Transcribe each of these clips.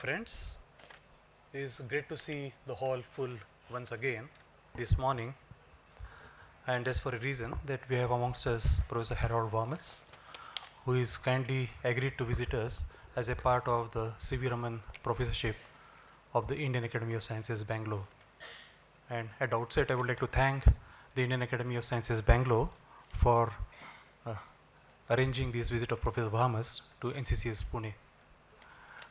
friends. It is great to see the hall full once again this morning, and that's for a reason that we have amongst us Professor Varmus, who is kindly agreed to visit us as a part of the C.V. Raman Professorship of the Indian Academy of Sciences, Bangalore. And at the outset, I would like to thank the Indian Academy of Sciences, Bangalore for arranging this visit of Professor Varmus to NCCS Pune.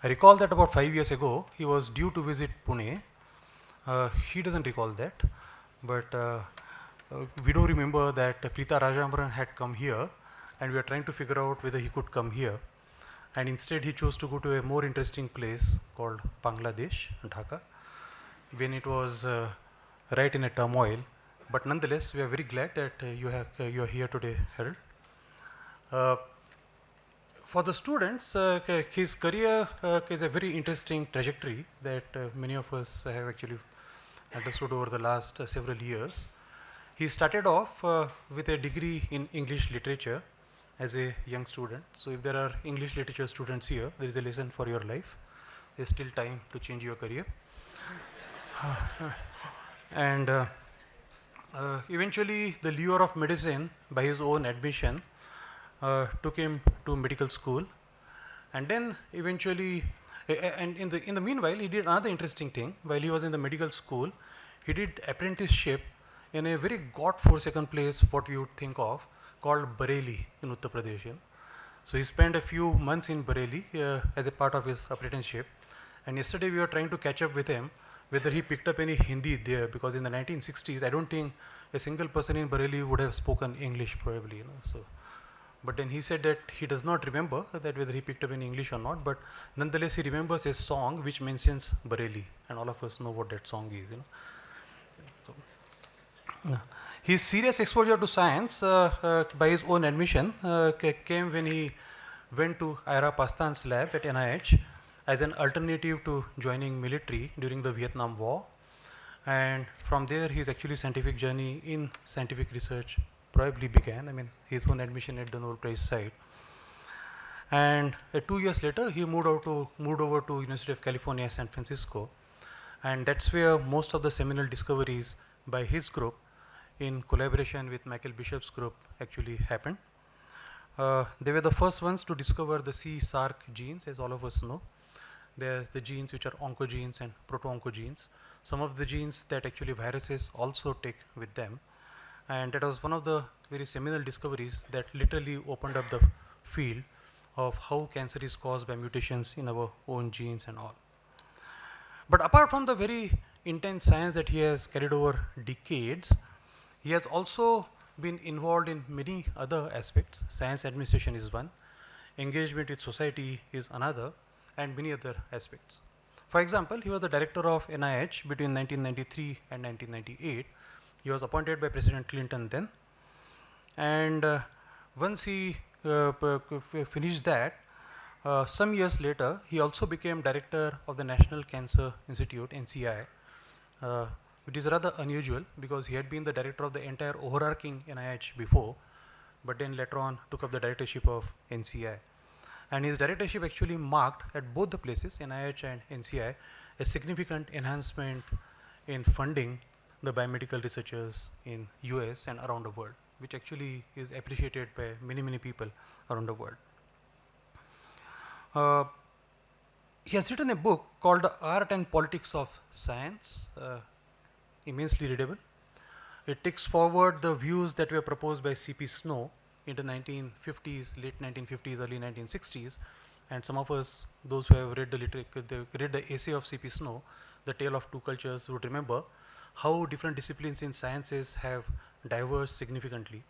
I recall that about 5 years ago, he was due to visit Pune. He doesn't recall that, but we do remember that Preeta Rajambaran had come here, and we were trying to figure out whether he could come here. And instead, he chose to go to a more interesting place called Bangladesh, Dhaka, when it was right in a turmoil. But nonetheless, we are very glad that you are here today, Harold. For the students, his career is a very interesting trajectory that many of us have actually understood over the last several years. He started off with a degree in English literature as a young student. So if there are English literature students here, there is a lesson for your life. There's still time to change your career. And eventually, the lure of medicine, by his own admission, took him to medical school, and then eventually, and in the meanwhile, he did another interesting thing. While he was in the medical school, he did apprenticeship in a very god-forsaken place, what we would think of, called Bareilly in Uttar Pradesh. So he spent a few months in Bareilly as a part of his apprenticeship. And yesterday we were trying to catch up with him whether he picked up any Hindi there, because in the 1960s, I don't think a single person in Bareilly would have spoken English probably. So. But then he said that he does not remember that whether he picked up in English or not, but nonetheless he remembers a song which mentions Bareilly, and all of us know what that song is. So, his serious exposure to science, by his own admission, came when he went to Ira Pastan's lab at NIH as an alternative to joining military during the Vietnam War. And from there, his actually scientific journey in scientific research probably began. I mean, his own admission at the Nobel Prize site. And 2 years later, he moved over to University of California, San Francisco, and that's where most of the seminal discoveries by his group, in collaboration with Michael Bishop's group, actually happened. They were the first ones to discover the C-SARC genes, as all of us know. They're the genes which are oncogenes and proto-oncogenes. Some of the genes that actually viruses also take with them. And that was one of the very seminal discoveries that literally opened up the field of how cancer is caused by mutations in our own genes and all. But apart from the very intense science that he has carried over decades, he has also been involved in many other aspects. Science administration is one, engagement with society is another, and many other aspects. For example, he was the director of NIH between 1993 and 1998. He was appointed by President Clinton then, and once he finished that, some years later, he also became director of the National Cancer Institute, NCI, which is rather unusual because he had been the director of the entire overarching NIH before, but then later on took up the directorship of NCI. And his directorship actually marked at both the places, NIH and NCI, a significant enhancement in funding the biomedical researchers in US and around the world, which actually is appreciated by many, many people around the world. He has written a book called The Art and Politics of Science, immensely readable. It takes forward the views that were proposed by C.P. Snow in the 1950s, late 1950s, early 1960s, and some of us, those who have read the essay of C.P. Snow, The Tale of Two Cultures, would remember how different disciplines in sciences have diverged significantly.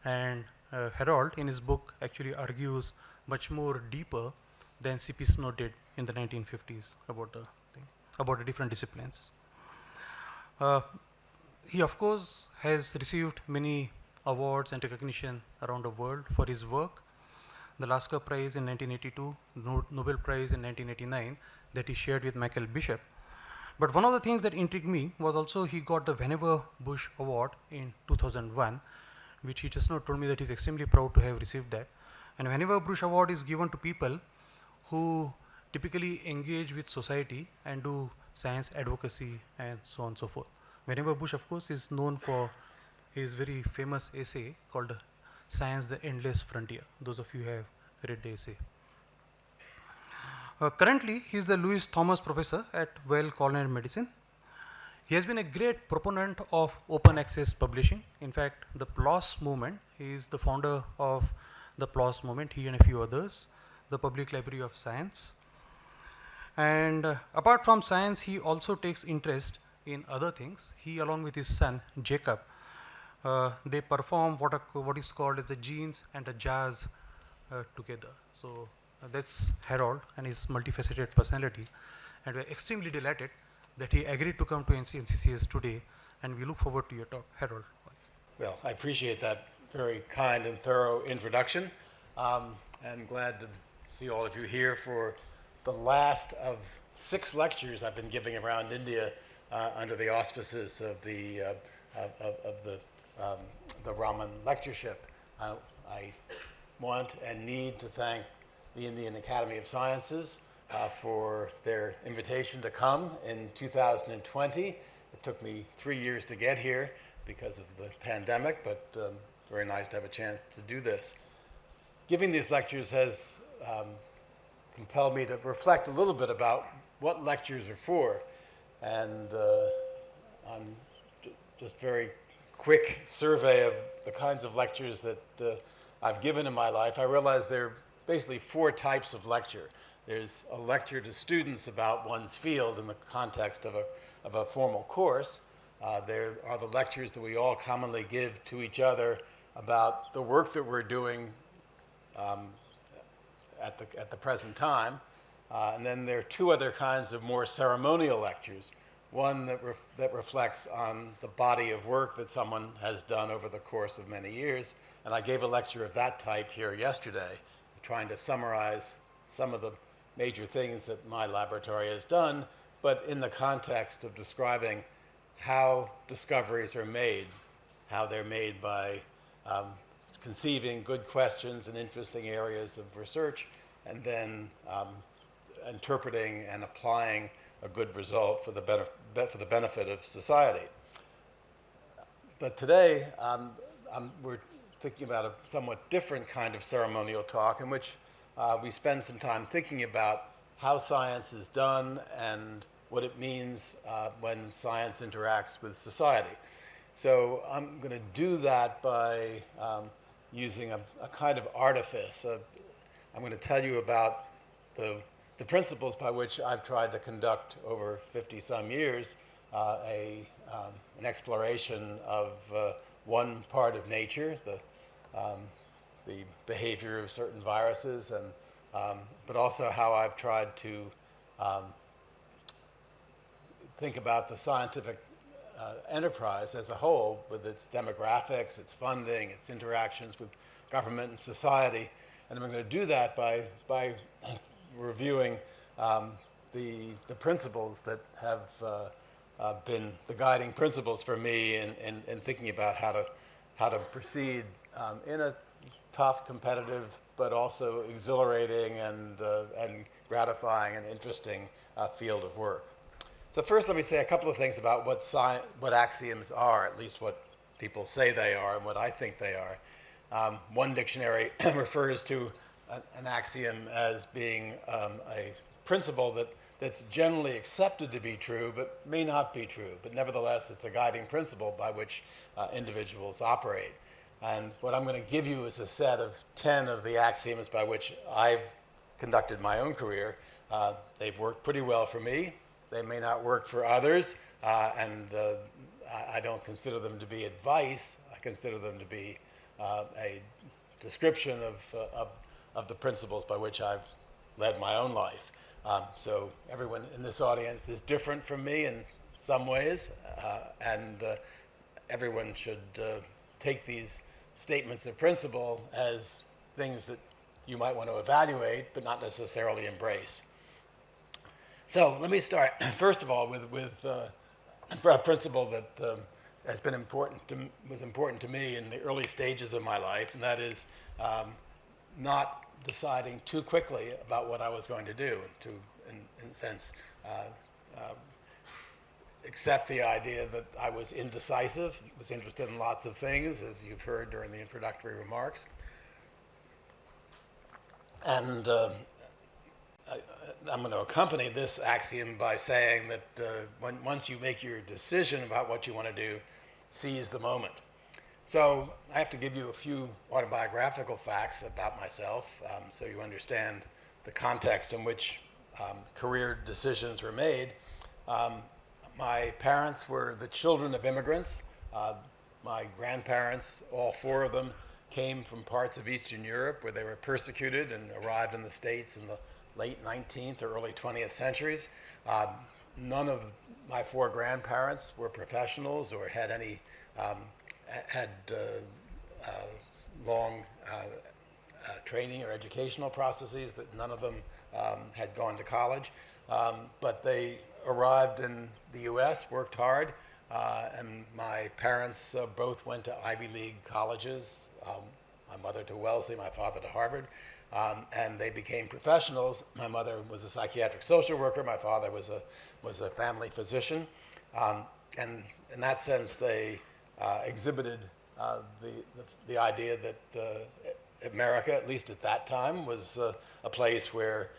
And Harold, in his book, actually argues much more deeper than C.P. Snow did in the 1950s about the different disciplines. He, of course, has received many awards and recognition around the world for his work. The Lasker Prize in 1982, Nobel Prize in 1989 that he shared with Michael Bishop. But one of the things that intrigued me was also he got the Vannevar Bush Award in 2001, which he just now told me that he's extremely proud to have received that. And Vannevar Bush Award is given to people who typically engage with society and do science advocacy and so on and so forth. Whenever Bush, of course, is known for his very famous essay called Science, the Endless Frontier. Those of you who have read the essay. Currently, he is the Lewis Thomas Professor at Weill Cornell Medicine. He has been a great proponent of open access publishing. In fact, the PLOS movement, he is the founder of the PLOS movement, he and a few others, the Public Library of Science. And apart from science, he also takes interest in other things. He, along with his son, Jacob, they perform what is called as the genes and the jazz together. So that's Harold and his multifaceted personality. And we're extremely delighted that he agreed to come to NCCS today, and we look forward to your talk. Harold. Well, I appreciate that very kind and thorough introduction. I'm glad to see all of you here for the last of 6 lectures I've been giving around India under the auspices of the Raman Lectureship. I want and need to thank the Indian Academy of Sciences for their invitation to come in 2020. It took me 3 years to get here because of the pandemic, but very nice to have a chance to do this. Giving these lectures has compelled me to reflect a little bit about what lectures are for. And on just very quick survey of the kinds of lectures that I've given in my life, I realized there are basically 4 types of lecture. There's a lecture to students about one's field in the context of a formal course. There are the lectures that we all commonly give to each other about the work that we're doing at the present time. And then there are 2 other kinds of more ceremonial lectures. One that reflects on the body of work that someone has done over the course of many years. And I gave a lecture of that type here yesterday, trying to summarize some of the major things that my laboratory has done, but in the context of describing how discoveries are made, how they're made by conceiving good questions in interesting areas of research, and then interpreting and applying a good result for the benefit of society. But today, we're thinking about a somewhat different kind of ceremonial talk in which we spend some time thinking about how science is done and what it means when science interacts with society. So I'm going to do that by using a kind of artifice. I'm going to tell you about the principles by which I've tried to conduct over 50-some years an exploration of one part of nature, the behavior of certain viruses, and but also how I've tried to think about the scientific enterprise as a whole, with its demographics, its funding, its interactions with government and society. And I'm going to do that by reviewing the principles that have been the guiding principles for me in thinking about how to proceed in a tough, competitive, but also exhilarating and gratifying and interesting field of work. So first, let me say a couple of things about what axioms are, at least what people say they are and what I think they are. One dictionary refers to an axiom as being a principle that's generally accepted to be true, but may not be true. But nevertheless, it's a guiding principle by which individuals operate. And what I'm going to give you is a set of 10 of the axioms by which I've conducted my own career. They've worked pretty well for me. They may not work for others, and I don't consider them to be advice. I consider them to be a description of the principles by which I've led my own life. So everyone in this audience is different from me in some ways, and everyone should take these statements of principle as things that you might want to evaluate, but not necessarily embrace. So let me start, first of all, with a principle that has been was important to me in the early stages of my life, and that is not deciding too quickly about what I was going to do, to, in a sense, accept the idea that I was indecisive, was interested in lots of things, as you've heard during the introductory remarks. And I'm going to accompany this axiom by saying that once you make your decision about what you want to do, seize the moment. So I have to give you a few autobiographical facts about myself so you understand the context in which career decisions were made. My parents were the children of immigrants. My grandparents, all four of them, came from parts of Eastern Europe where they were persecuted and arrived in the States in the late 19th or early 20th centuries. None of my four grandparents were professionals or had any long training or educational processes, that none of them had gone to college. But they arrived in the US, worked hard, and my parents both went to Ivy League colleges, my mother to Wellesley, my father to Harvard, and they became professionals. My mother was a psychiatric social worker, my father was a family physician, and in that sense they exhibited the idea that America, at least at that time, was a place where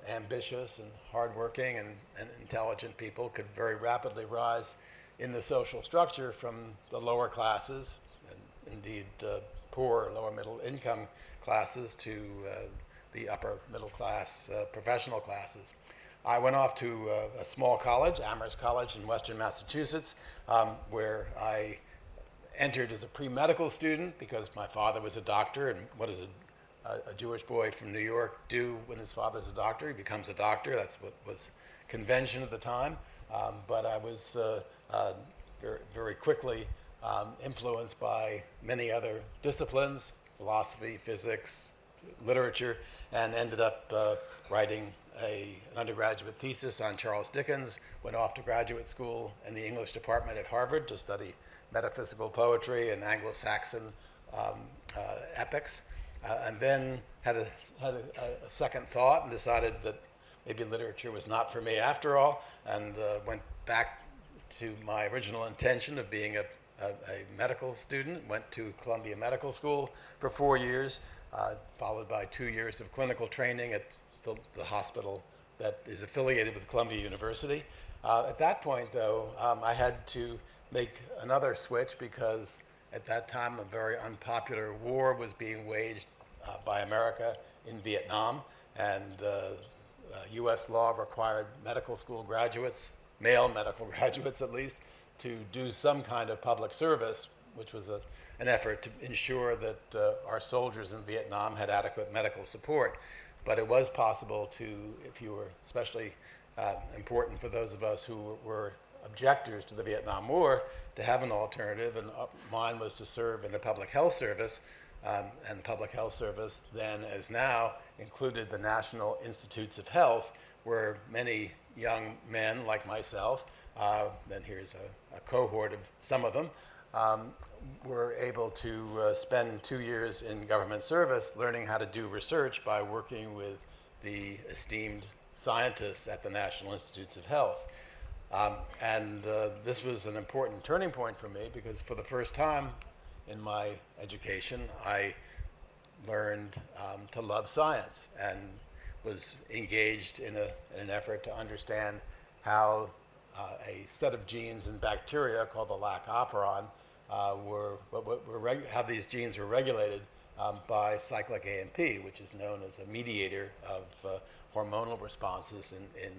ambitious and hardworking and intelligent people could very rapidly rise in the social structure from the lower classes, and indeed poor, lower middle income classes, to the upper middle class professional classes. I went off to a small college, Amherst College in Western Massachusetts, where I entered as a pre-medical student because my father was a doctor, and what does a Jewish boy from New York do when his father's a doctor? He becomes a doctor. That's what was convention at the time. But I was very, very quickly influenced by many other disciplines, philosophy, physics, literature, and ended up writing an undergraduate thesis on Charles Dickens, went off to graduate school in the English department at Harvard to study metaphysical poetry and Anglo-Saxon epics, and then had a second thought and decided that maybe literature was not for me after all, and went back to my original intention of being a medical student, went to Columbia Medical School for 4 years, followed by 2 years of clinical training at the hospital that is affiliated with Columbia University. At that point, though, I had to make another switch because at that time a very unpopular war was being waged by America in Vietnam, and US law required medical school graduates, male medical graduates at least, to do some kind of public service, which was an effort to ensure that our soldiers in Vietnam had adequate medical support. But it was possible to, if you were especially important for those of us who were objectors to the Vietnam War, to have an alternative, and mine was to serve in the public health service, and the public health service then, as now, included the National Institutes of Health, where many young men like myself, and here's a cohort of some of them, were able to spend 2 years in government service learning how to do research by working with the esteemed scientists at the National Institutes of Health. This was an important turning point for me because for the first time in my education, I learned to love science and was engaged in an effort to understand how a set of genes in bacteria called the lactoperon how these genes were regulated by cyclic AMP, which is known as a mediator of hormonal responses in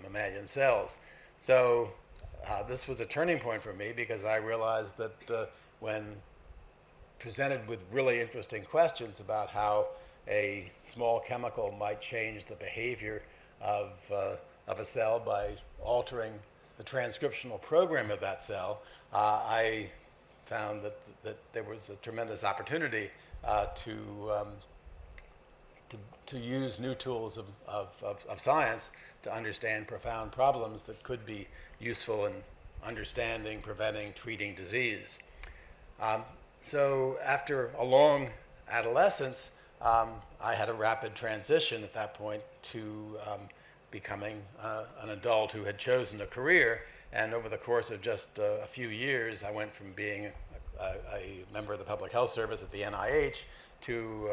mammalian cells. So this was a turning point for me because I realized that when presented with really interesting questions about how a small chemical might change the behavior of a cell by altering the transcriptional program of that cell, I found that there was a tremendous opportunity to use new tools of science to understand profound problems that could be useful in understanding, preventing, treating disease. So after a long adolescence, I had a rapid transition at that point to becoming an adult who had chosen a career. And over the course of just a few years, I went from being a member of the Public Health Service at the NIH to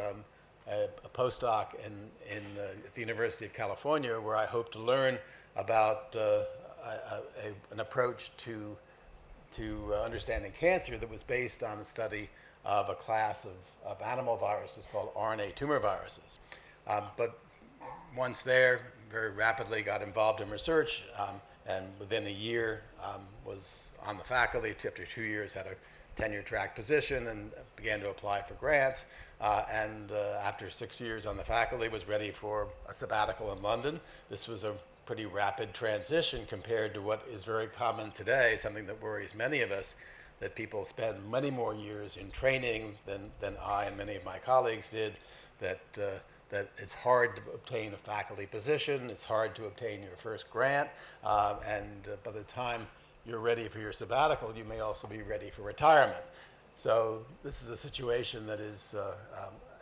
a postdoc at the University of California, where I hoped to learn about an approach to understanding cancer that was based on the study of a class of animal viruses called RNA tumor viruses. But once there, very rapidly got involved in research, and within a year was on the faculty. After 2 years, had a tenure track position and began to apply for grants. And after 6 years on the faculty, was ready for a sabbatical in London. This was a pretty rapid transition compared to what is very common today, something that worries many of us, that people spend many more years in training than I and many of my colleagues did, that it's hard to obtain a faculty position, it's hard to obtain your first grant, and by the time you're ready for your sabbatical, you may also be ready for retirement. So this is a situation that is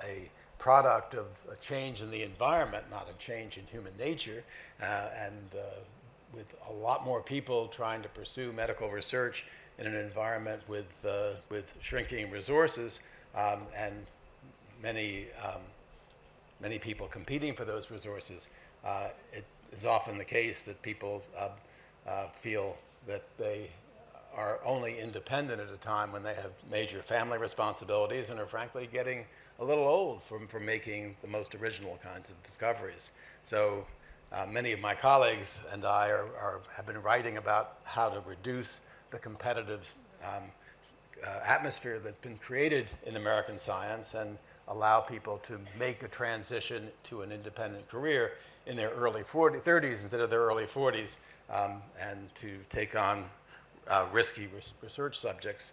a product of a change in the environment, not a change in human nature, and with a lot more people trying to pursue medical research in an environment with shrinking resources, and many people competing for those resources. It is often the case that people feel that they are only independent at a time when they have major family responsibilities and are frankly getting a little old from making the most original kinds of discoveries. So many of my colleagues and I have been writing about how to reduce the competitive atmosphere that's been created in American science and allow people to make a transition to an independent career in their early 30s instead of their early 40s, and to take on risky research subjects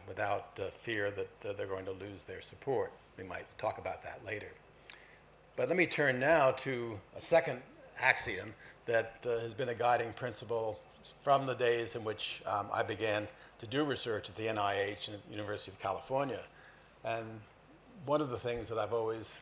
without fear that they're going to lose their support. We might talk about that later. But let me turn now to a second axiom that has been a guiding principle from the days in which I began to do research at the NIH and at the University of California. And one of the things that I've always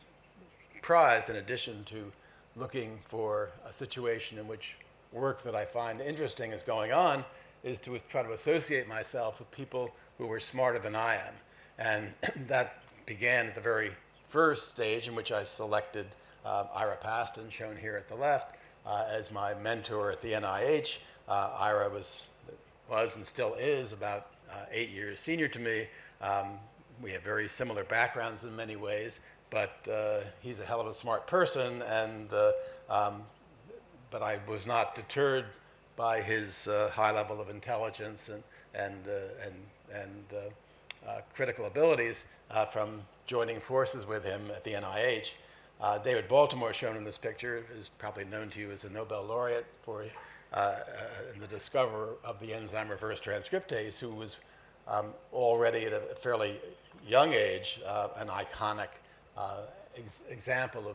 prized, in addition to looking for a situation in which work that I find interesting is going on, is to try to associate myself with people who were smarter than I am. And that began at the very first stage, in which I selected Ira Paston, shown here at the left, as my mentor at the NIH. Ira was and still is about 8 years senior to me. We have very similar backgrounds in many ways, but he's a hell of a smart person, and but I was not deterred by his high level of intelligence and critical abilities from joining forces with him at the NIH. David Baltimore, shown in this picture, is probably known to you as a Nobel Laureate for the discoverer of the enzyme reverse transcriptase, who was already at a fairly young age an iconic example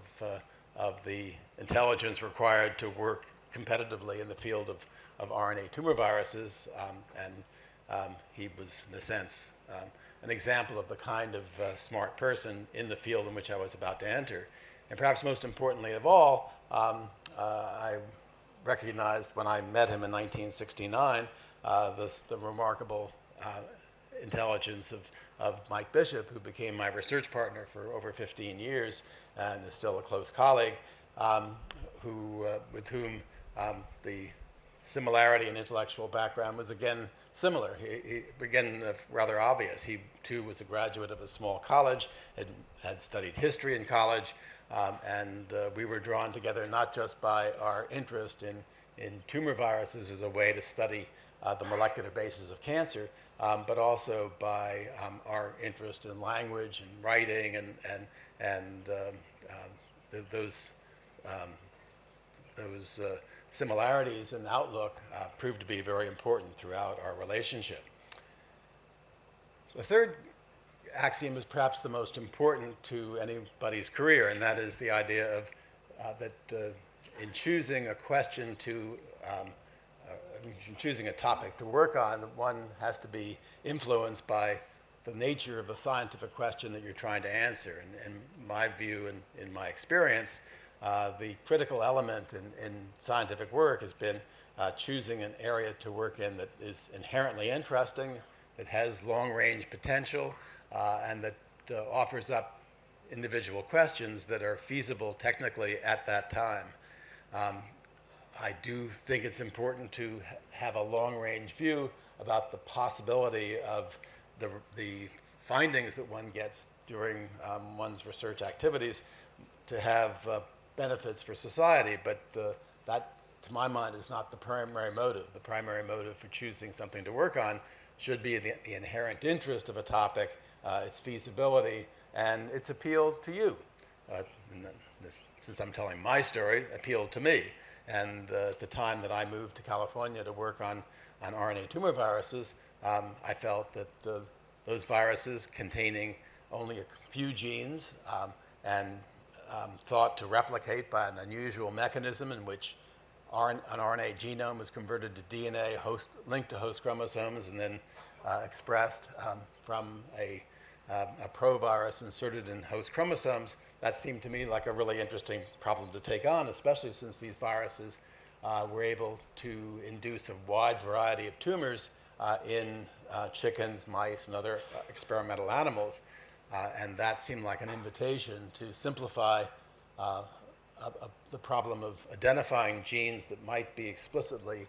of the intelligence required to work competitively in the field of RNA tumor viruses, and he was, in a sense, an example of the kind of smart person in the field in which I was about to enter. And perhaps most importantly of all, I recognized when I met him in 1969 the remarkable intelligence of Mike Bishop, who became my research partner for over 15 years and is still a close colleague, with whom the similarity in intellectual background was again similar. Again, rather obvious. He too was a graduate of a small college, had studied history in college, and we were drawn together not just by our interest in tumor viruses as a way to study the molecular basis of cancer, but also by our interest in language and writing, and those similarities in outlook proved to be very important throughout our relationship. The third axiom is perhaps the most important to anybody's career, and that is the idea of that in choosing a question choosing a topic to work on, one has to be influenced by the nature of a scientific question that you're trying to answer. And in my view and in my experience, the critical element in scientific work has been choosing an area to work in that is inherently interesting, that has long-range potential, and that offers up individual questions that are feasible technically at that time. I do think it's important to have a long-range view about the possibility of the findings that one gets during one's research activities to have benefits for society, but that, to my mind, is not the primary motive. The primary motive for choosing something to work on should be the inherent interest of a topic, its feasibility, and its appeal to you. Since I'm telling my story, appealed to me. And at the time that I moved to California to work on RNA tumor viruses, I felt that those viruses containing only a few genes and thought to replicate by an unusual mechanism in which an RNA genome is converted to DNA linked to host chromosomes and then expressed from a provirus inserted in host chromosomes. That seemed to me like a really interesting problem to take on, especially since these viruses were able to induce a wide variety of tumors in chickens, mice, and other experimental animals. And that seemed like an invitation to simplify the problem of identifying genes that might be explicitly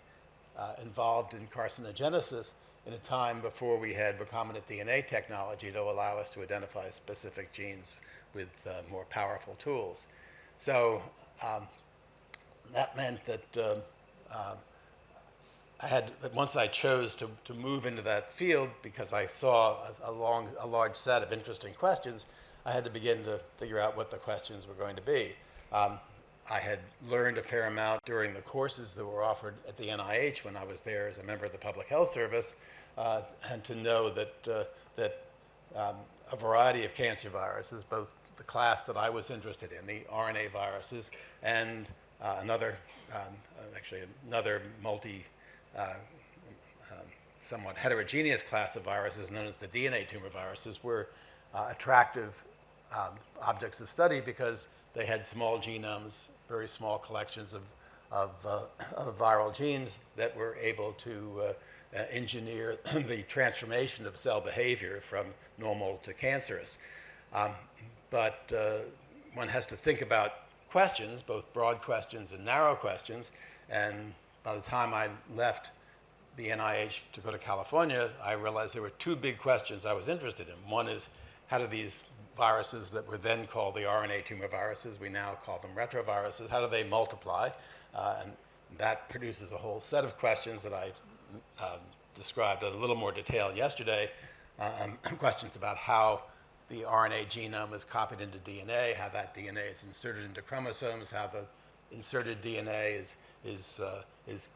involved in carcinogenesis in a time before we had recombinant DNA technology to allow us to identify specific genes with more powerful tools. So that meant that once I chose to move into that field, because I saw a large set of interesting questions, I had to begin to figure out what the questions were going to be. I had learned a fair amount during the courses that were offered at the NIH when I was there as a member of the Public Health Service, and to know that a variety of cancer viruses, both the class that I was interested in, the RNA viruses, and another somewhat heterogeneous class of viruses known as the DNA tumor viruses, were attractive objects of study because they had small genomes, very small collections of viral genes that were able to engineer the transformation of cell behavior from normal to cancerous. But one has to think about questions, both broad questions and narrow questions, and by the time I left the NIH to go to California, I realized there were two big questions I was interested in. One is, how do these viruses that were then called the RNA tumor viruses, we now call them retroviruses, how do they multiply? And that produces a whole set of questions that I described in a little more detail yesterday. Questions about how the RNA genome is copied into DNA, how that DNA is inserted into chromosomes, how the inserted DNA is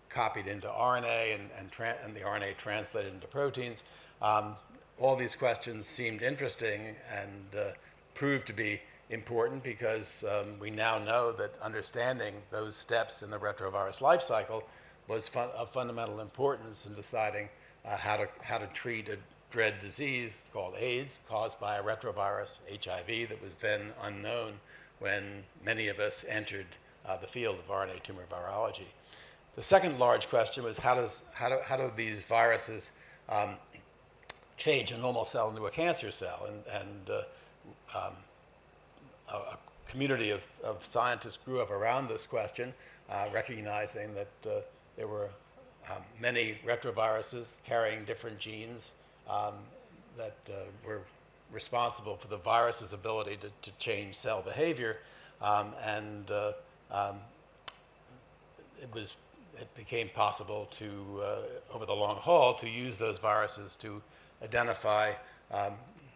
copied into RNA and the RNA translated into proteins. All these questions seemed interesting and proved to be important because we now know that understanding those steps in the retrovirus life cycle was of fundamental importance in deciding how to treat a dread disease called AIDS, caused by a retrovirus, HIV, that was then unknown when many of us entered the field of RNA tumor virology. The second large question was how do these viruses change a normal cell into a cancer cell? And a community of scientists grew up around this question, recognizing that there were many retroviruses carrying different genes that were responsible for the virus's ability to change cell behavior, and it became possible to, over the long haul, to use those viruses to identify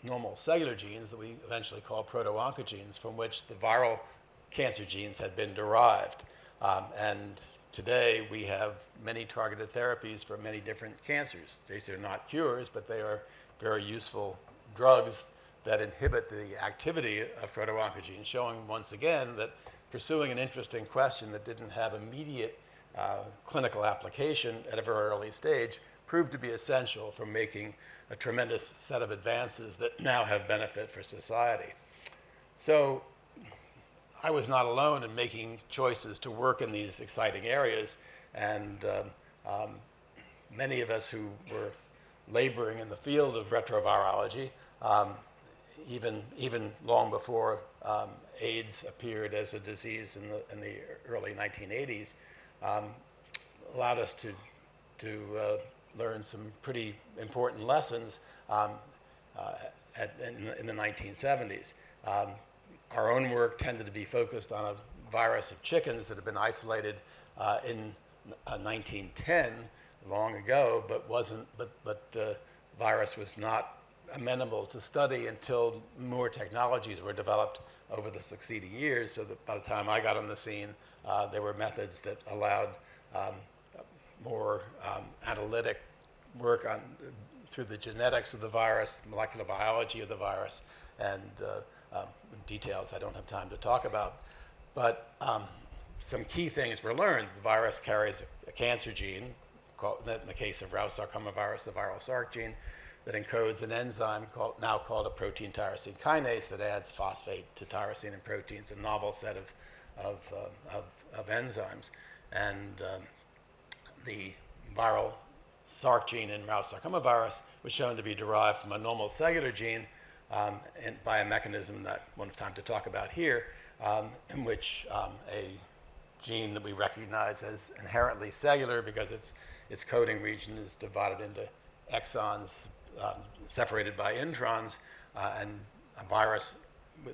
normal cellular genes that we eventually call proto-oncogenes, from which the viral cancer genes had been derived. And today we have many targeted therapies for many different cancers. These are not cures, but they are very useful drugs that inhibit the activity of proto-oncogenes, showing once again that pursuing an interesting question that didn't have immediate clinical application at a very early stage proved to be essential for making a tremendous set of advances that now have benefit for society. So I was not alone in making choices to work in these exciting areas, and many of us who were laboring in the field of retrovirology, even long before AIDS appeared as a disease in the early 1980s, allowed us to learn some pretty important lessons in the 1970s. Our own work tended to be focused on a virus of chickens that had been isolated in 1910, long ago, but virus was not amenable to study until more technologies were developed over the succeeding years, so that by the time I got on the scene, there were methods that allowed more analytic work through the genetics of the virus, molecular biology of the virus, and details I don't have time to talk about. But some key things were learned. The virus carries a cancer gene, in the case of Rouse sarcoma virus, the viral Sarc gene, that encodes an enzyme now called a protein tyrosine kinase that adds phosphate to tyrosine and proteins, a novel set of enzymes. And the viral Sarc gene in Rouse sarcoma virus was shown to be derived from a normal cellular gene, and by a mechanism that I won't have time to talk about here, in which a gene that we recognize as inherently cellular because its coding region is divided into exons separated by introns, and a virus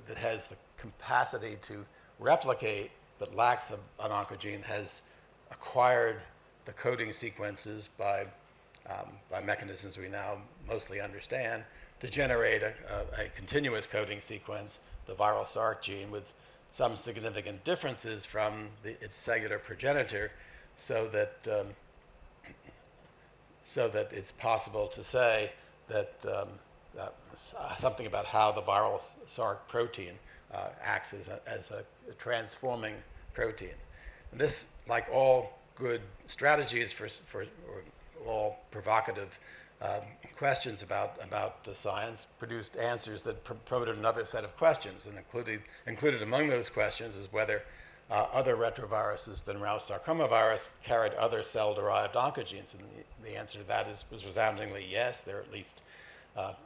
that has the capacity to replicate but lacks an oncogene has acquired the coding sequences by mechanisms we now mostly understand to generate a continuous coding sequence, the viral Sarc gene, with some significant differences from its cellular progenitor, so that it's possible to say that something about how the viral Sarc protein acts as a transforming protein. And this, like all good strategies for all provocative questions about science, produced answers that promoted another set of questions, and included among those questions is whether other retroviruses than Rouse sarcoma virus carried other cell-derived oncogenes, and the answer to that was resoundingly yes. There are at least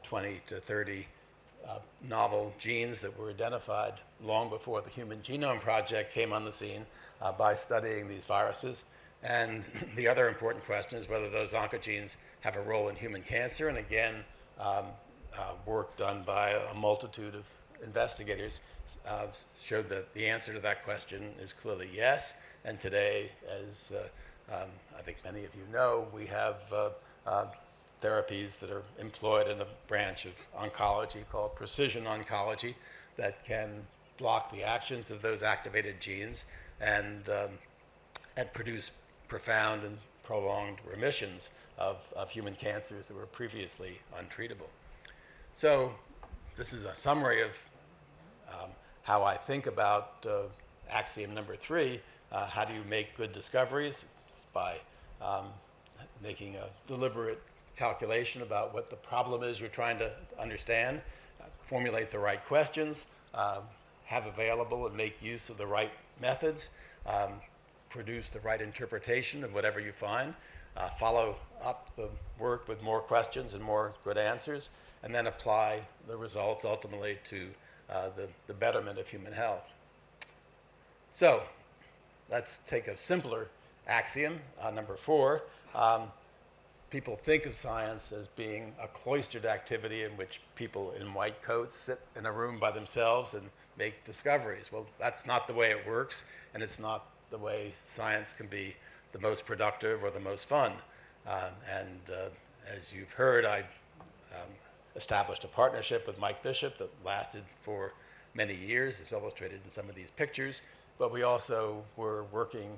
20 to 30 novel genes that were identified long before the Human Genome Project came on the scene by studying these viruses. And the other important question is whether those oncogenes have a role in human cancer. And again, work done by a multitude of investigators showed that the answer to that question is clearly yes. And today, as I think many of you know, we have therapies that are employed in a branch of oncology called precision oncology that can block the actions of those activated genes and produce profound and prolonged remissions of human cancers that were previously untreatable. So this is a summary of how I think about axiom number 3. How do you make good discoveries? It's by making a deliberate calculation about what the problem is you're trying to understand, formulate the right questions, have available and make use of the right methods, produce the right interpretation of whatever you find, follow up the work with more questions and more good answers, and then apply the results ultimately to the betterment of human health. So let's take a simpler axiom, number 4. People think of science as being a cloistered activity in which people in white coats sit in a room by themselves and make discoveries. Well, that's not the way it works, and it's not the way science can be the most productive or the most fun. As you've heard, I established a partnership with Mike Bishop that lasted for many years. It's illustrated in some of these pictures. But we also were working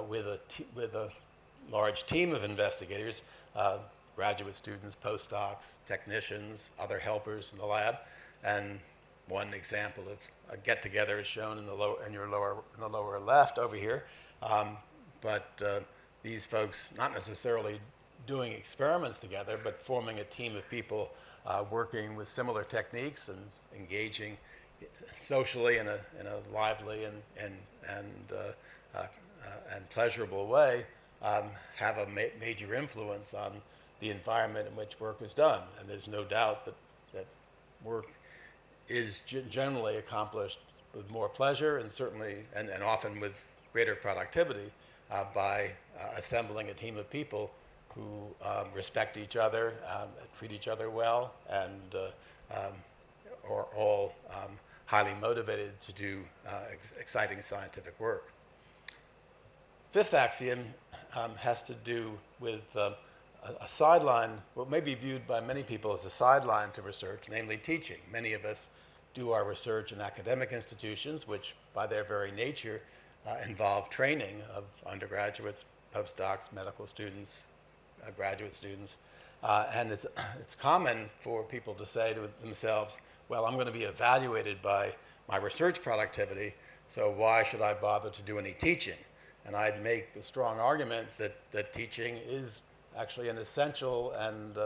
with a large team of investigators, graduate students, postdocs, technicians, other helpers in the lab. And one example of a get-together is shown in the lower left over here. But these folks not necessarily doing experiments together, but forming a team of people working with similar techniques and engaging socially in a lively and pleasurable way, have a major influence on the environment in which work is done. And there's no doubt that work is generally accomplished with more pleasure and certainly, and often with greater productivity by assembling a team of people who respect each other, treat each other well, and are all highly motivated to do exciting scientific work. Fifth axiom has to do with a sideline, what may be viewed by many people as a sideline to research, namely teaching. Many of us do our research in academic institutions, which by their very nature involve training of undergraduates, postdocs, medical students, graduate students. And it's common for people to say to themselves, well, I'm going to be evaluated by my research productivity, so why should I bother to do any teaching? And I'd make a strong argument that teaching is actually an essential and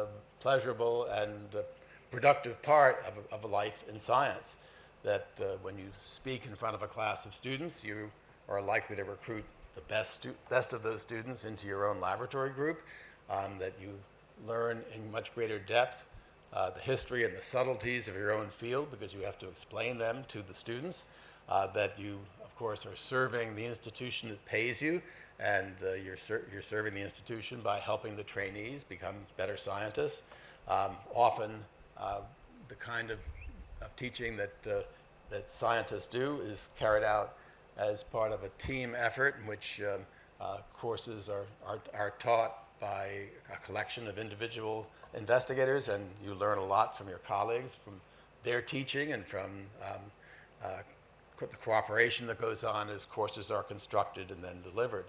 pleasurable and productive part of a life in science. That when you speak in front of a class of students, you are likely to recruit the best of those students into your own laboratory group, that you learn in much greater depth the history and the subtleties of your own field because you have to explain them to the students, that you, of course, are serving the institution that pays you, and you're serving the institution by helping the trainees become better scientists. Often, the kind of teaching that scientists do is carried out as part of a team effort in which courses are taught by a collection of individual investigators, and you learn a lot from your colleagues, from their teaching and from the cooperation that goes on as courses are constructed and then delivered.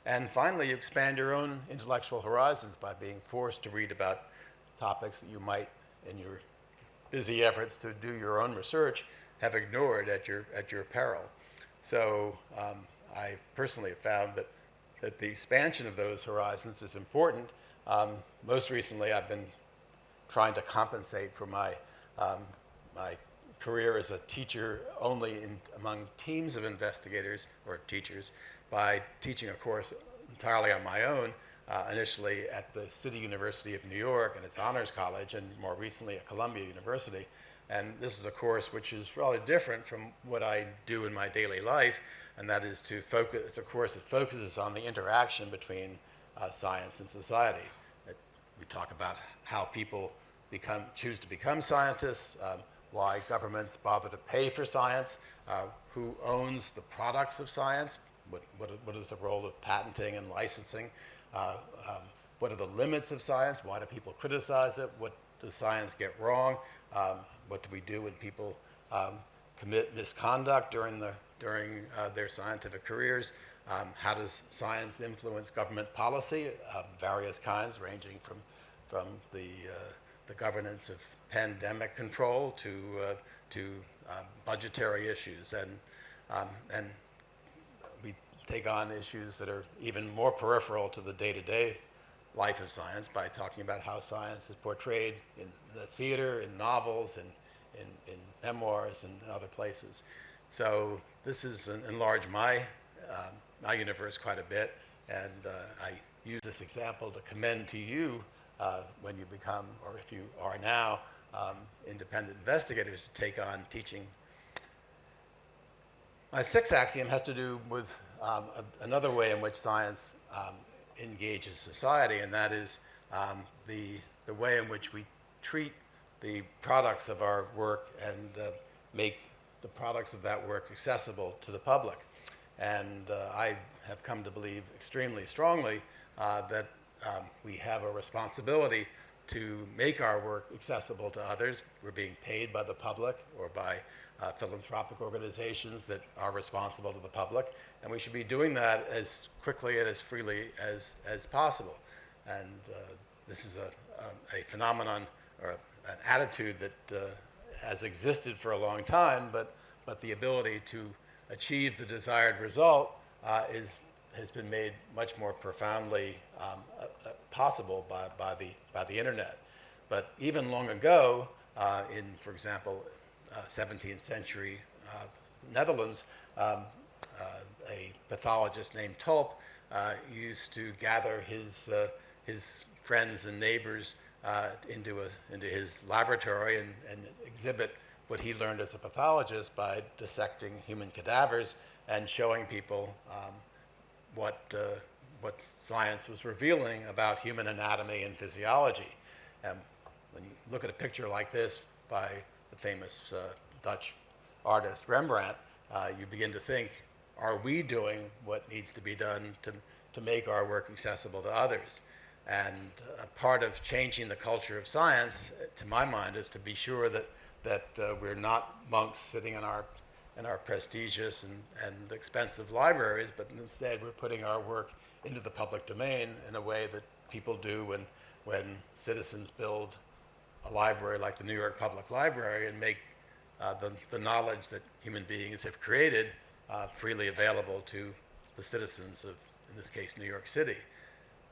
And finally, you expand your own intellectual horizons by being forced to read about topics that you might, in your busy efforts to do your own research, have ignored at your peril. So I personally have found that the expansion of those horizons is important. Most recently, I've been trying to compensate for my career as a teacher only among teams of investigators or teachers by teaching a course entirely on my own, initially at the City University of New York and its Honors College, and more recently at Columbia University. And this is a course which is rather different from what I do in my daily life, and that is to focus. It's a course that focuses on the interaction between science and society. We talk about how people choose to become scientists, why governments bother to pay for science, who owns the products of science, what is the role of patenting and licensing, what are the limits of science, why do people criticize it, what does science get wrong, what do we do when people commit misconduct during their scientific careers, how does science influence government policy of various kinds, ranging from the governance of pandemic control to budgetary issues, and we take on issues that are even more peripheral to the day-to-day life of science by talking about how science is portrayed in the theater, in novels, in memoirs, and other places. So this has enlarged my universe quite a bit, and I use this example to commend to you when you become, or if you are now, independent investigators to take on teaching. My sixth axiom has to do with another way in which science engages society, and that is the way in which we treat the products of our work and make the products of that work accessible to the public. And I have come to believe extremely strongly that we have a responsibility to make our work accessible to others. We're being paid by the public or by philanthropic organizations that are responsible to the public, and we should be doing that as quickly and as freely as possible. And this is a phenomenon or an attitude that has existed for a long time, but the ability to achieve the desired result has been made much more profoundly possible by the internet. But even long ago, for example, 17th century Netherlands, a pathologist named Tulp used to gather his friends and neighbors into his laboratory and exhibit what he learned as a pathologist by dissecting human cadavers and showing people what science was revealing about human anatomy and physiology. When you look at a picture like this by the famous Dutch artist Rembrandt, you begin to think, are we doing what needs to be done to make our work accessible to others? And part of changing the culture of science, to my mind, is to be sure that we're not monks sitting in our prestigious and expensive libraries, but instead we're putting our work into the public domain in a way that people do when citizens build a library like the New York Public Library and make the knowledge that human beings have created freely available to the citizens of, in this case, New York City.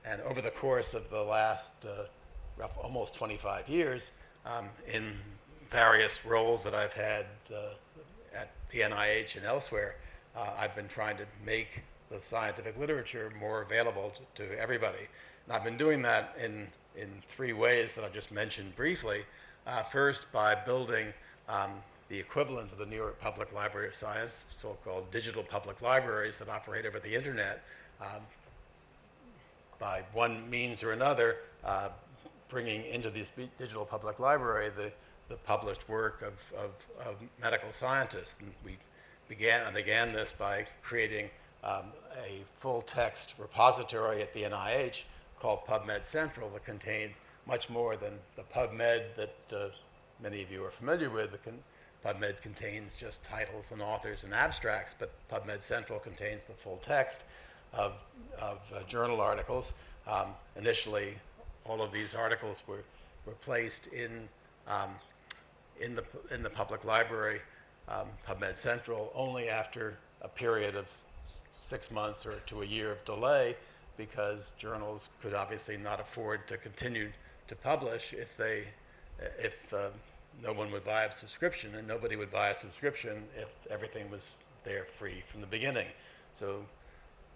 And over the course of the last almost 25 years, in various roles that I've had at the NIH and elsewhere, I've been trying to make the scientific literature more available to everybody. And I've been doing that in three ways that I've just mentioned briefly. First, by building the equivalent of the New York Public Library of Science, so-called digital public libraries that operate over the internet, by one means or another, bringing into this digital public library the published work of medical scientists. And I began this by creating a full-text repository at the NIH called PubMed Central that contained much more than the PubMed that many of you are familiar with. PubMed contains just titles and authors and abstracts, but PubMed Central contains the full text of journal articles. Initially, all of these articles were placed in the public library, PubMed Central, only after a period of 6 months or to a year of delay, because journals could obviously not afford to continue to publish if no one would buy a subscription, and nobody would buy a subscription if everything was there free from the beginning.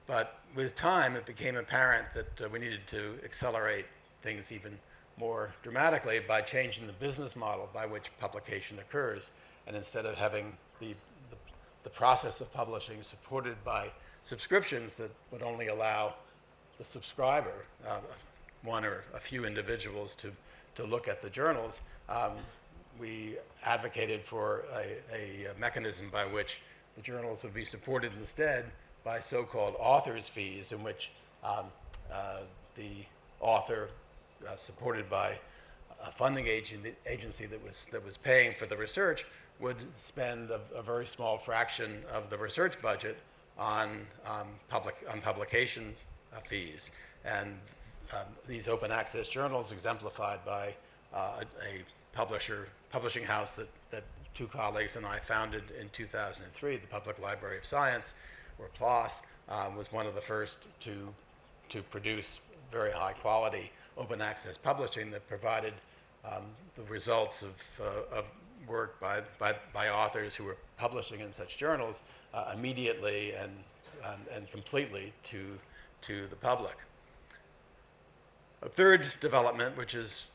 But with time, it became apparent that we needed to accelerate things even more dramatically by changing the business model by which publication occurs. And instead of having the process of publishing supported by subscriptions that would only allow the subscriber, one or a few individuals, to look at the journals, we advocated for a mechanism by which the journals would be supported instead by so-called author's fees, in which the author, supported by a funding agency that was paying for the research, would spend a very small fraction of the research budget on publication fees. And these open access journals, exemplified by a publishing house that two colleagues and I founded in 2003, the Public Library of Science, or PLOS, was one of the first to produce very high quality open access publishing that provided the results of work by authors who were publishing in such journals immediately and completely to the public. A third development, which has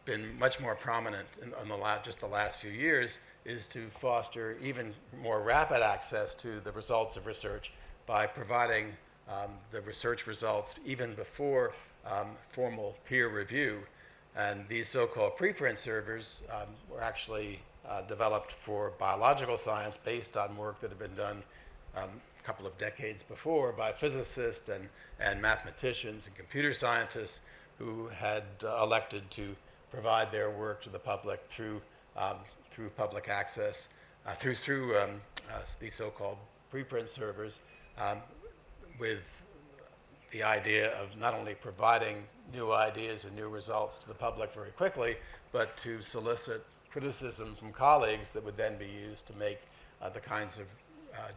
been much more prominent in just the last few years, is to foster even more rapid access to the results of research by providing the research results even before formal peer review. And these so-called preprint servers were actually developed for biological science based on work that had been done a couple of decades before by physicists and mathematicians and computer scientists who had elected to provide their work to the public through public access, through these so-called preprint servers, with the idea of not only providing new ideas and new results to the public very quickly, but to solicit criticism from colleagues that would then be used to make the kinds of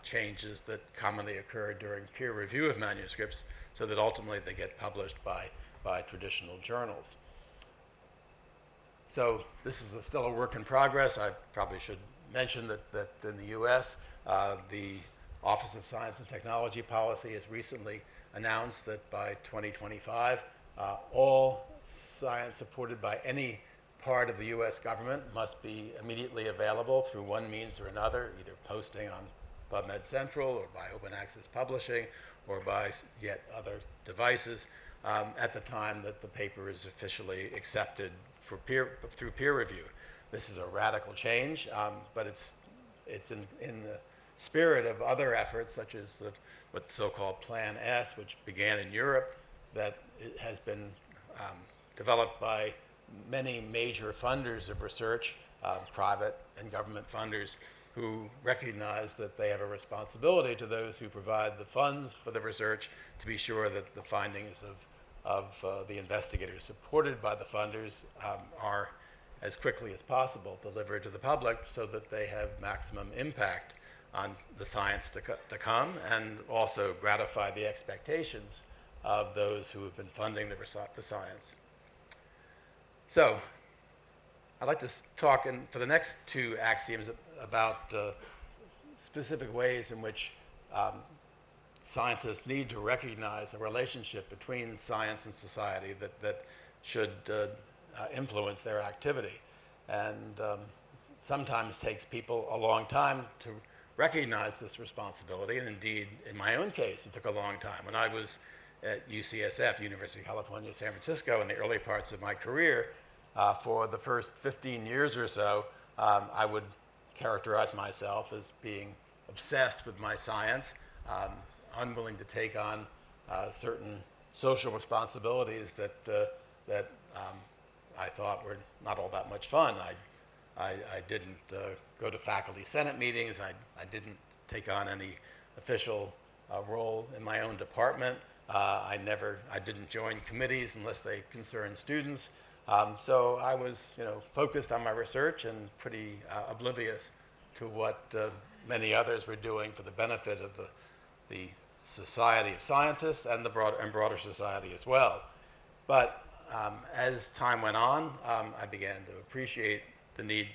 changes that commonly occur during peer review of manuscripts so that ultimately they get published by traditional journals. So this is still a work in progress. I probably should mention that in the US, the Office of Science and Technology Policy has recently announced that by 2025, all science supported by any part of the US government must be immediately available through one means or another, either posting on PubMed Central or by open access publishing or by yet other devices at the time that the paper is officially accepted for through peer review. This is a radical change, but it's in the spirit of other efforts such as what's so-called Plan S, which began in Europe, that it has been developed by many major funders of research, private and government funders, who recognize that they have a responsibility to those who provide the funds for the research to be sure that the findings of the investigators supported by the funders are as quickly as possible delivered to the public so that they have maximum impact on the science to come and also gratify the expectations of those who have been funding the science. So I'd like to talk for the next two axioms about specific ways in which scientists need to recognize a relationship between science and society that should influence their activity. And sometimes takes people a long time to recognize this responsibility, and indeed, in my own case, it took a long time. When I was at UCSF, University of California, San Francisco, in the early parts of my career, for the first 15 years or so, I would characterize myself as being obsessed with my science, unwilling to take on certain social responsibilities that I thought were not all that much fun. I didn't go to faculty senate meetings. I didn't take on any official role in my own department. I didn't join committees unless they concerned students. So I was, focused on my research and pretty oblivious to what many others were doing for the benefit of the society of scientists and broader society as well. But as time went on, I began to appreciate the need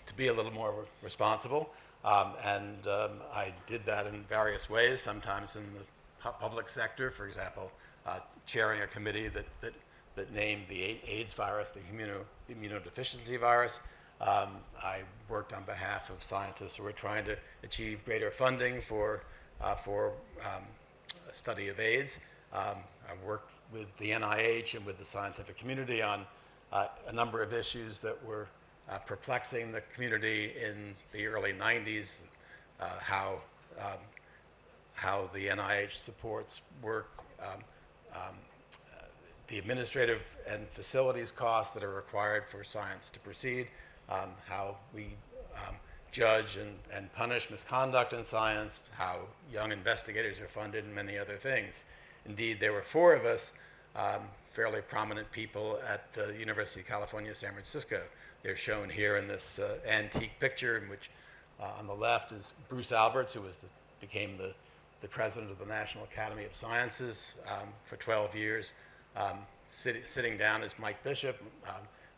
to be a little more responsible, and I did that in various ways. Sometimes in the public sector, for example, chairing a committee that named the AIDS virus the immunodeficiency virus. I worked on behalf of scientists who were trying to achieve greater funding for a study of AIDS. I worked with the NIH and with the scientific community on a number of issues that were perplexing the community in the early 90s, how the NIH supports work, the administrative and facilities costs that are required for science to proceed, how we judge and punish misconduct in science, how young investigators are funded, and many other things. Indeed, there were four of us, fairly prominent people at the University of California, San Francisco. They're shown here in this antique picture in which on the left is Bruce Alberts, who became the president of the National Academy of Sciences for 12 years. Sitting down is Mike Bishop.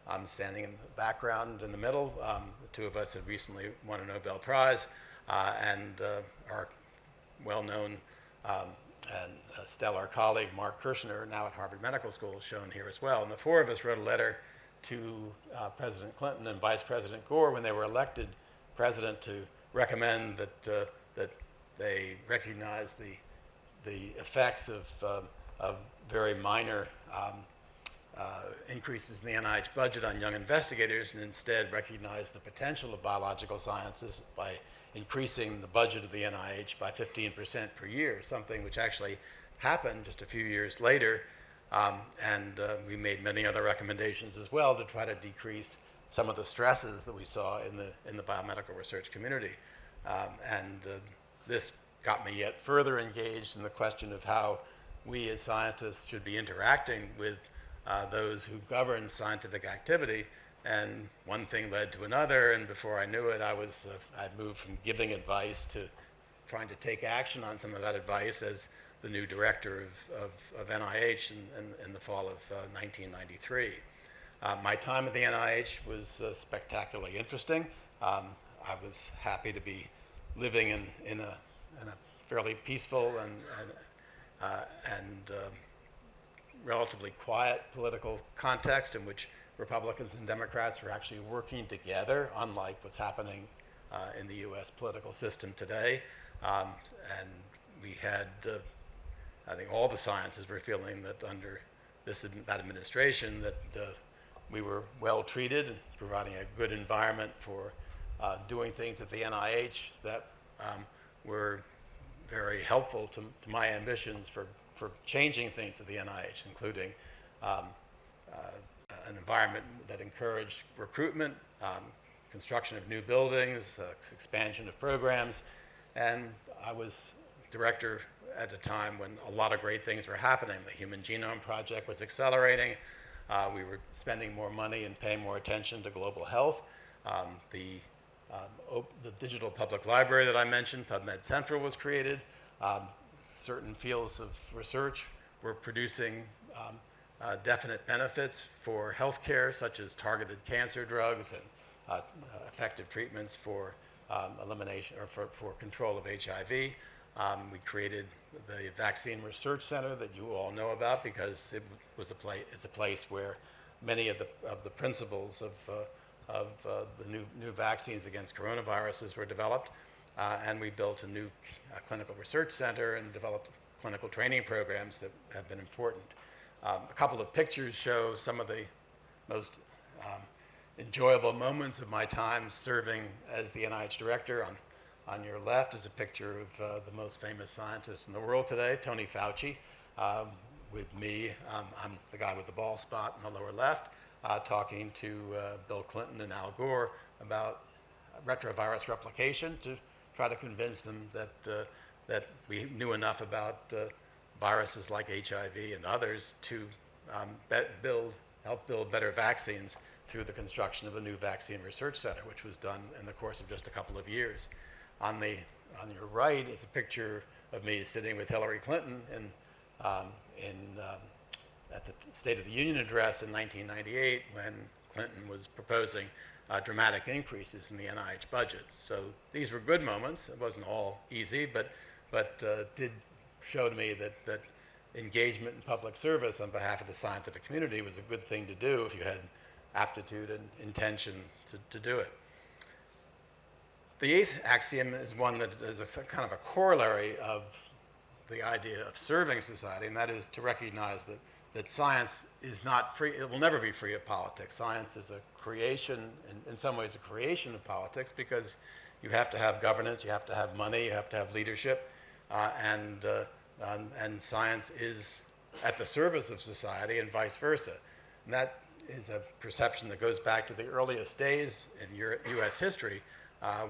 I'm standing in the background in the middle. The two of us have recently won a Nobel Prize, and our well-known and stellar colleague, Mark Kirshner, now at Harvard Medical School, is shown here as well. And the four of us wrote a letter to President Clinton and Vice President Gore when they were elected president to recommend that they recognize the effects of very minor increases in the NIH budget on young investigators, and instead recognize the potential of biological sciences by increasing the budget of the NIH by 15% per year, something which actually happened just a few years later. And we made many other recommendations as well to try to decrease some of the stresses that we saw in the biomedical research community. This got me yet further engaged in the question of how we as scientists should be interacting with those who govern scientific activity. And one thing led to another, and before I knew it, I'd moved from giving advice to trying to take action on some of that advice as the new director of NIH in the fall of 1993. My time at the NIH was spectacularly interesting. I was happy to be living in a fairly peaceful and relatively quiet political context in which Republicans and Democrats were actually working together, unlike what's happening in the U.S. political system today. And we had, I think all the sciences were feeling that under that administration that we were well treated, providing a good environment for doing things at the NIH that were very helpful to my ambitions for changing things at the NIH, including an environment that encouraged recruitment, construction of new buildings, expansion of programs. And I was director at a time when a lot of great things were happening. The Human Genome Project was accelerating. We were spending more money and paying more attention to global health. The digital public library that I mentioned, PubMed Central, was created. Certain fields of research were producing definite benefits for healthcare, such as targeted cancer drugs and effective treatments for elimination or for control of HIV. We created the Vaccine Research Center that you all know about because it was a place where many of the principles of the new vaccines against coronaviruses were developed. And we built a new clinical research center and developed clinical training programs that have been important. A couple of pictures show some of the most enjoyable moments of my time serving as the NIH director. On your left is a picture of the most famous scientist in the world today, Tony Fauci, with me. I'm the guy with the bald spot in the lower left, talking to Bill Clinton and Al Gore about retrovirus replication to try to convince them that we knew enough about viruses like HIV and others to help build better vaccines through the construction of a new vaccine research center, which was done in the course of just a couple of years. On your right is a picture of me sitting with Hillary Clinton at the State of the Union address in 1998 when Clinton was proposing dramatic increases in the NIH budget. So these were good moments. It wasn't all easy, but did show to me that engagement in public service on behalf of the scientific community was a good thing to do if you had aptitude and intention to do it. The eighth axiom is one that is a kind of a corollary of the idea of serving society, and that is to recognize that science is not free. It will never be free of politics. Science is a creation, in some ways, a creation of politics, because you have to have governance, you have to have money, you have to have leadership, and science is at the service of society and vice versa. And that is a perception that goes back to the earliest days in U.S. history,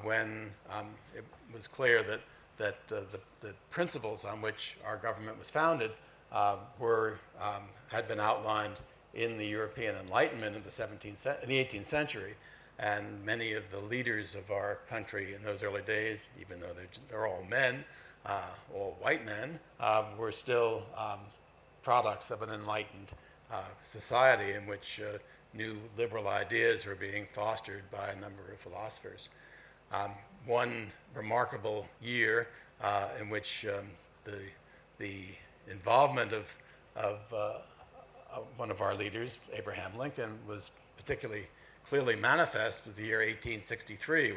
when it was clear that the principles on which our government was founded had been outlined in the European Enlightenment in the 18th century, and many of the leaders of our country in those early days, even though they're all men, all white men, were still products of an enlightened society in which new liberal ideas were being fostered by a number of philosophers. One remarkable year in which the involvement of one of our leaders, Abraham Lincoln, was particularly clearly manifest was the year 1863,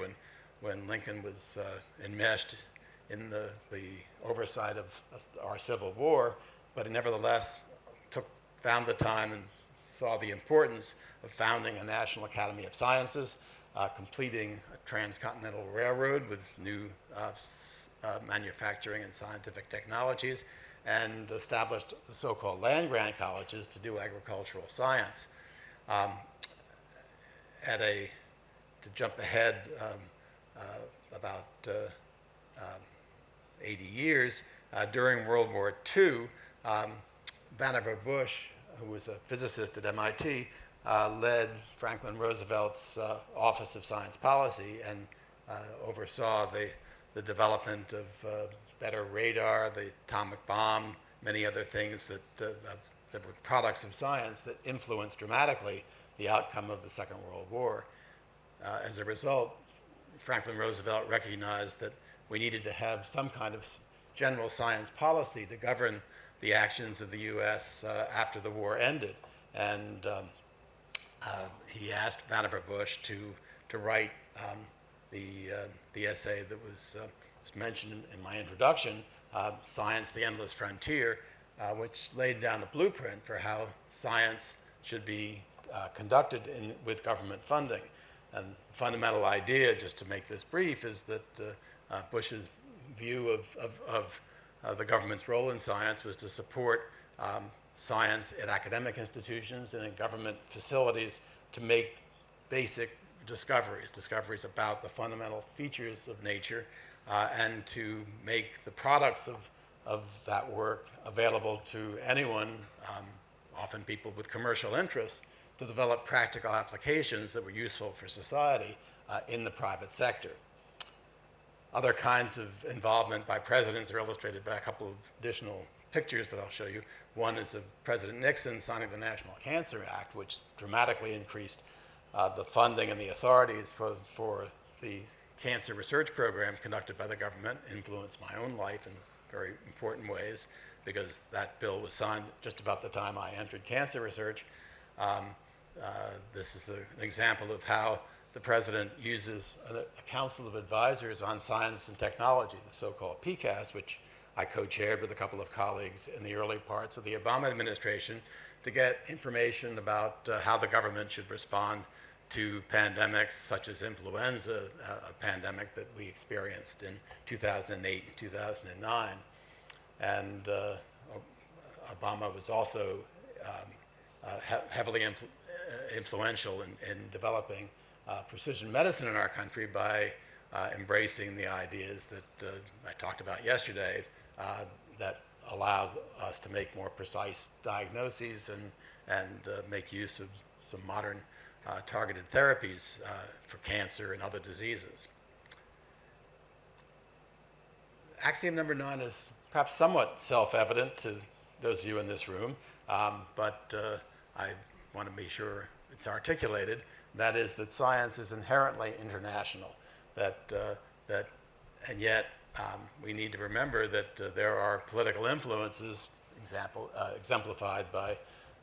when Lincoln was enmeshed in the oversight of our Civil War, but he nevertheless found the time and saw the importance of founding a National Academy of Sciences, completing a transcontinental railroad with new manufacturing and scientific technologies, and established the so-called land-grant colleges to do agricultural science. To jump ahead about 80 years, during World War II, Vannevar Bush, who was a physicist at MIT, led Franklin Roosevelt's Office of Science Policy and oversaw the development of better radar, the atomic bomb, many other things that were products of science that influenced dramatically the outcome of the Second World War. As a result, Franklin Roosevelt recognized that we needed to have some kind of general science policy to govern the actions of the U.S. After the war ended. And he asked Vannevar Bush to write the essay that was mentioned in my introduction, Science, the Endless Frontier, which laid down a blueprint for how science should be conducted with government funding. And the fundamental idea, just to make this brief, is that Bush's view of the government's role in science was to support science at academic institutions and in government facilities to make basic discoveries about the fundamental features of nature, and to make the products of that work available to anyone, often people with commercial interests, to develop practical applications that were useful for society in the private sector. Other kinds of involvement by presidents are illustrated by a couple of additional pictures that I'll show you. One is of President Nixon signing the National Cancer Act, which dramatically increased the funding and the authorities for the cancer research program conducted by the government, influenced my own life in very important ways, because that bill was signed just about the time I entered cancer research. This is an example of how the president uses a council of advisors on science and technology, the so-called PCAST, which I co-chaired with a couple of colleagues in the early parts of the Obama administration, to get information about how the government should respond to pandemics such as influenza, a pandemic that we experienced in 2008 and 2009. And Obama was also heavily influential in developing precision medicine in our country by embracing the ideas that I talked about yesterday that allows us to make more precise diagnoses and make use of some modern targeted therapies for cancer and other diseases. Axiom number 9 is perhaps somewhat self-evident to those of you in this room, but I want to be sure it's articulated. That is that science is inherently international, and yet we need to remember that there are political influences, exemplified by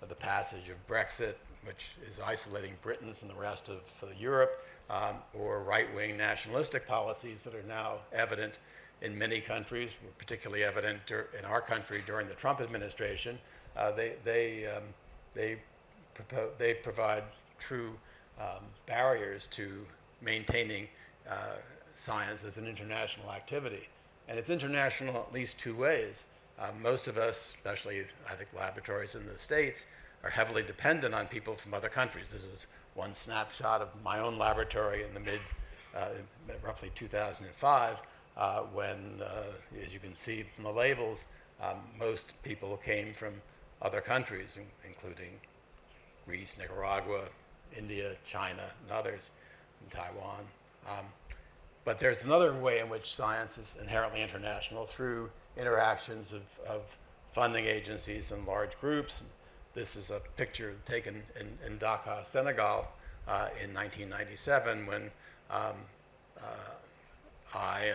the passage of Brexit, which is isolating Britain from the rest of Europe, or right-wing nationalistic policies that are now evident in many countries, were particularly evident in our country during the Trump administration. They provide true barriers to maintaining science as an international activity. And it's international at least two ways. Most of us, especially I think laboratories in the States, are heavily dependent on people from other countries. This is one snapshot of my own laboratory in the roughly 2005, when, as you can see from the labels, most people came from other countries, including Greece, Nicaragua, India, China, and others, and Taiwan. But there's another way in which science is inherently international through interactions of funding agencies and large groups. This is a picture taken in Dakar, Senegal, in 1997, when I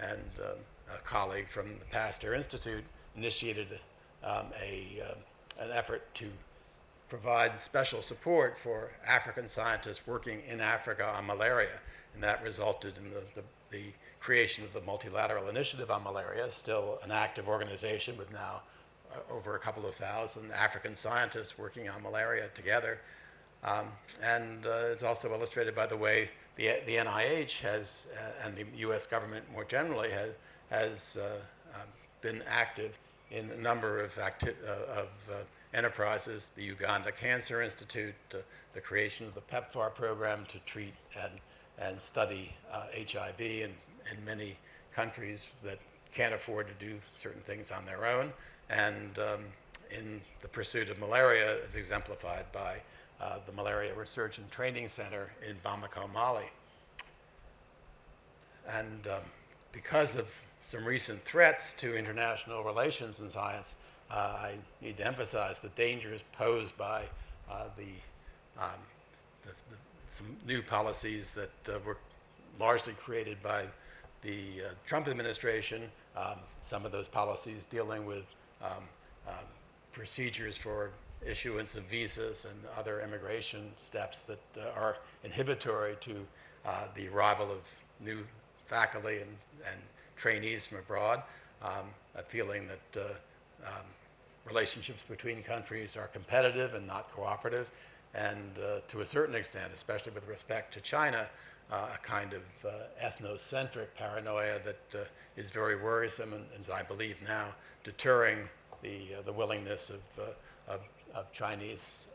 and a colleague from the Pasteur Institute initiated an effort to provide special support for African scientists working in Africa on malaria. And that resulted in the creation of the Multilateral Initiative on Malaria, still an active organization with now over a couple of thousand African scientists working on malaria together. And it's also illustrated by the way the NIH has, and the US government more generally, has been active in a number of enterprises, the Uganda Cancer Institute, the creation of the PEPFAR program to treat and study HIV in many countries that can't afford to do certain things on their own, and in the pursuit of malaria as exemplified by the Malaria Research and Training Center in Bamako, Mali. And because of some recent threats to international relations in science, I need to emphasize the dangers posed by some new policies that were largely created by the Trump administration. Some of those policies dealing with procedures for issuance of visas and other immigration steps that are inhibitory to the arrival of new faculty and trainees from abroad. A feeling that relationships between countries are competitive and not cooperative, and to a certain extent, especially with respect to China, a kind of ethnocentric paranoia that is very worrisome and, as I believe now, deterring the willingness of Chinese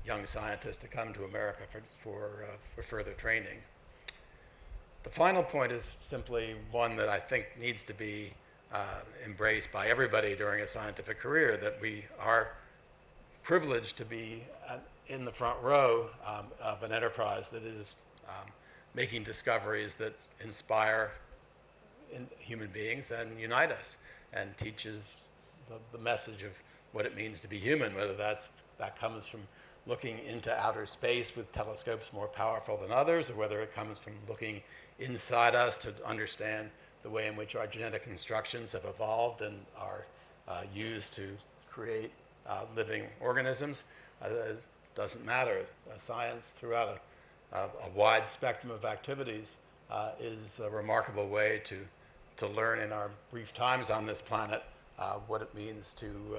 young scientists to come to America for further training. The final point is simply one that I think needs to be embraced by everybody during a scientific career, that we are privileged to be in the front row of an enterprise that is making discoveries that inspire human beings and unite us, and teaches the message of what it means to be human, whether that comes from looking into outer space with telescopes more powerful than others, or whether it comes from looking inside us to understand the way in which our genetic instructions have evolved and are used to create living organisms. Doesn't matter. Science, throughout a wide spectrum of activities, is a remarkable way to learn in our brief times on this planet what it means to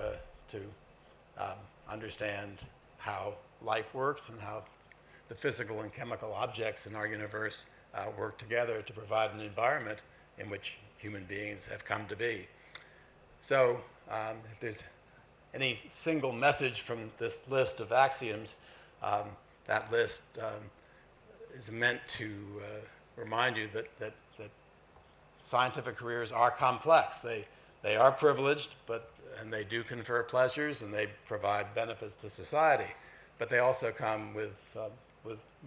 understand how life works and how the physical and chemical objects in our universe work together to provide an environment in which human beings have come to be. So if there's any single message from this list of axioms, that list is meant to remind you that scientific careers are complex. They are privileged, and they do confer pleasures, and they provide benefits to society. But they also come with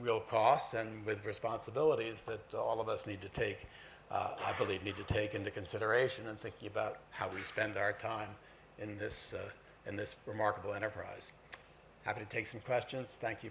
real costs and with responsibilities that all of us need to take, I believe, into consideration in thinking about how we spend our time in this remarkable enterprise. Happy to take some questions. Thank you